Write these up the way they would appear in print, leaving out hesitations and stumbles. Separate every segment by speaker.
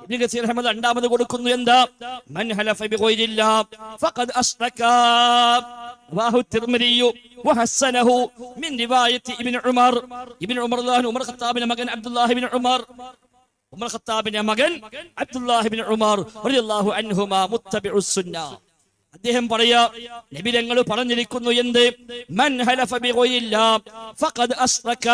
Speaker 1: ഇബ്നു കസീർ റഹ്മത്തുള്ളാഹി രണ്ടാമത് കൊടുക്കുന്നു എന്താ? മൻ ഹലഫ ബിഗൈരില്ലാഹ് ഫഖദ് അശ്റക. റവാഹു തിർമിദി വഹസനഹു മിൻ റിവായത്തി ഇബ്നു ഉമർ. ഇബ്നു ഉമർ ഉമർ ഖത്താബിന്റെ മകൻ അബ്ദുല്ലാഹി ഇബ്നു ഉമർ, ഉമർ ഖത്താബിന്റെ മകൻ അബ്ദുല്ലാഹി ഇബ്നു ഉമർ റളിയല്ലാഹു അൻഹുമാ മുത്തബിഉസ് സുന്ന. അദ്ദേഹം പറയാ, നബി തങ്ങൾ പറഞ്ഞിരിക്കുന്നു എന്ത്? മൻ ഹലഫ ബിഗൈരില്ലാഹ് ഫഖദ് അശ്റക.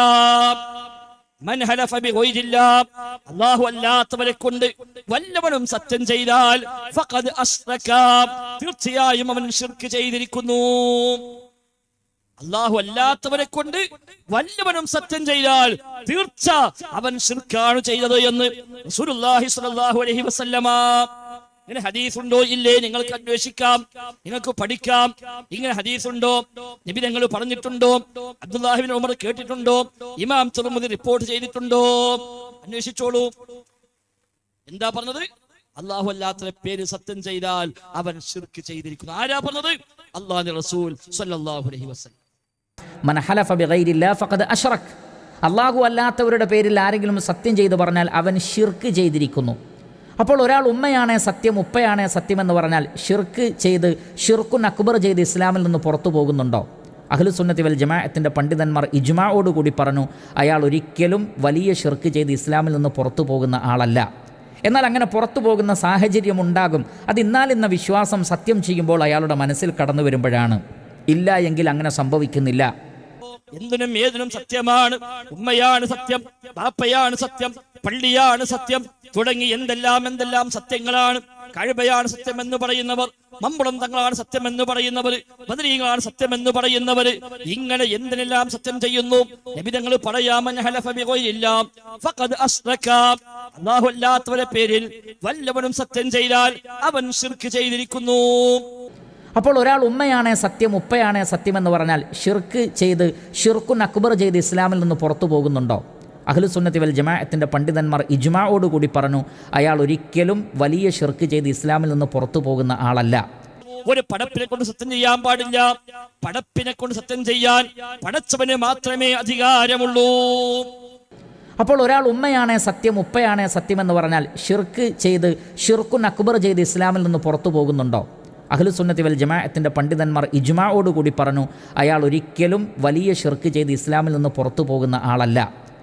Speaker 1: മൻ ഹലഫ ബിഗൈരില്ലാഹ്, അല്ലാഹു അല്ലാത്തവരെ കൊണ്ട് വല്ലവനും സത്യം ചെയ്താൽ ഫഖദ് അശ്റക, തീർച്ചയായും അവൻ ശിർക്ക് ചെയ്തിരിക്കുന്നു. അല്ലാഹു അല്ലാത്തവരെ കൊണ്ട് വല്ലവനും സത്യം ചെയ്താൽ തീർച്ച അവൻ ശിർക്കാണ് ചെയ്തത് എന്ന് റസൂലുള്ളാഹി സ്വല്ലല്ലാഹു അലൈഹി വസല്ലമ. ഇങ്ങനെ ഹദീസ് ഉണ്ടോ ഇല്ലേ നിങ്ങൾക്ക് അന്വേഷിക്കാം, നിങ്ങൾക്ക് പഠിക്കാം. ഇങ്ങനെ ഹദീസ് ഉണ്ടോ, നബി തങ്ങൾ പറഞ്ഞിട്ടുണ്ടോ, അബ്ദുല്ലാഹി ഇബ്നു ഉമർ കേട്ടിട്ടുണ്ടോ, ഇമാം തിർമിദി റിപ്പോർട്ട് ചെയ്തിട്ടുണ്ടോ? അന്വേഷിച്ചോളൂ. എന്താ പറഞ്ഞത്? അല്ലാഹു അല്ലാത്ത പേര് സത്യം ചെയ്താൽ അവൻ ശിർക്ക് ചെയ്തിരിക്കുന്നു. ആരാ പറഞ്ഞത്? അല്ലാഹുവിന്റെ റസൂൽ സ്വല്ലല്ലാഹു അലൈഹി വസല്ലം.
Speaker 2: മൻ ഹലഫ ബിഗൈരില്ലാഹ് ഫഖദ് അശ്റക്. അല്ലാഹു അല്ലാത്തവരുടെ പേരിൽ ആരെങ്കിലും സത്യം ചെയ്തു പറഞ്ഞാൽ അവൻ ശിർക്ക് ചെയ്തിരിക്കുന്നു. അപ്പോൾ ഒരാൾ ഉമ്മയാണേ സത്യം, ഉപ്പയാണേ സത്യം എന്ന് പറഞ്ഞാൽ ഷിർക്ക് ചെയ്ത്, ഷിർക്കുൻ അക്ബർ ചെയ്ത് ഇസ്ലാമിൽ നിന്ന് പുറത്തു പോകുന്നുണ്ടോ? അഹ്ലുസുന്നത്തി വൽ ജമാഅത്തിന്റെ പണ്ഡിതന്മാർ ഇജ്മാഅോടുകൂടി പറഞ്ഞു, അയാൾ ഒരിക്കലും വലിയ ഷിർക്ക് ചെയ്ത് ഇസ്ലാമിൽ നിന്ന് പുറത്തു പോകുന്ന ആളല്ല. എന്നാൽ അങ്ങനെ പുറത്തു പോകുന്ന സാഹചര്യം ഉണ്ടാകും. അത് ഇന്നാലിന്ന വിശ്വാസം സത്യം ചെയ്യുമ്പോൾ അയാളുടെ മനസ്സിൽ കടന്നു വരുമ്പോഴാണ്. ഇല്ല എങ്കിൽ അങ്ങനെ സംഭവിക്കുന്നില്ല.
Speaker 1: എന്തിനും ഏതിനും സത്യമാണ്. ഉമ്മയാണ് സത്യം, ബാപ്പയാണ് സത്യം, പള്ളിയാണ് സത്യം, തുടങ്ങി എന്തെല്ലാം സത്യങ്ങളാണ്. കഅബയാണ് സത്യം എന്ന് പറയുന്നവർ, മമ്പുളം തങ്ങളാണ് സത്യം എന്ന് പറയുന്നവർ, ബദരീങ്ങളാണ് സത്യം എന്ന് പറയുന്നവർ, ഇങ്ങനെ എന്തിനെല്ലാം സത്യം ചെയ്യുന്നു. നബി തങ്ങൾ പറയാ, മൻ ഹലഫ ബിഗൈരില്ലാഹ് ഫഖദ് അശ്റക. അല്ലാഹു അല്ലാത്തവരുടെ പേരിൽ വല്ലവനും സത്യം ചെയ്താൽ അവൻ ശിർക്ക് ചെയ്തിരിക്കുന്നു.
Speaker 2: അപ്പോൾ ഒരാൾ ഉമ്മയാണേ സത്യം, ഉപ്പയാണേ സത്യം എന്ന് പറഞ്ഞാൽ ഷിർക്ക് ചെയ്ത്, ഷിർക്കുൻ അക്ബർ ചെയ്ത് ഇസ്ലാമിൽ നിന്ന് പുറത്തു പോകുന്നുണ്ടോ? അഹ്ലുസുന്നത്തി വൽ ജമാഅത്തിന്റെ പണ്ഡിതന്മാർ ഇജ്മാഅോടുകൂടി പറഞ്ഞു, അയാൾ ഒരിക്കലും വലിയ ഷിർക്ക് ചെയ്ത് ഇസ്ലാമിൽ നിന്ന് പുറത്തു പോകുന്ന ആളല്ല.
Speaker 1: ഒരു പടപ്പിനെ കൊണ്ട് സത്യം ചെയ്യാൻ പാടില്ല. പടപ്പിനെ കൊണ്ട് സത്യം ചെയ്യാൻ പടച്ചവന് മാത്രമേ അധികാരമുള്ളൂ.
Speaker 2: അപ്പോൾ ഒരാൾ ഉമ്മയാണേ സത്യം, ഉപ്പയാണേ സത്യം എന്ന് പറഞ്ഞാൽ ഷിർക്ക് ചെയ്ത്, ഷിർക്കുൻ അക്ബർ ചെയ്ത് ഇസ്ലാമിൽ നിന്ന് പുറത്തു പോകുന്നുണ്ടോ? അഹ്ലുസുന്നത്തി വൽ ജമാഅത്തിന്റെ പണ്ഡിതന്മാർ ഇജ്മാഅോടുകൂടി പറഞ്ഞു, അയാൾ ഒരിക്കലും വലിയ ഷിർക്ക് ചെയ്ത് ഇസ്ലാമിൽ നിന്ന് പുറത്തു പോകുന്ന ആളല്ല.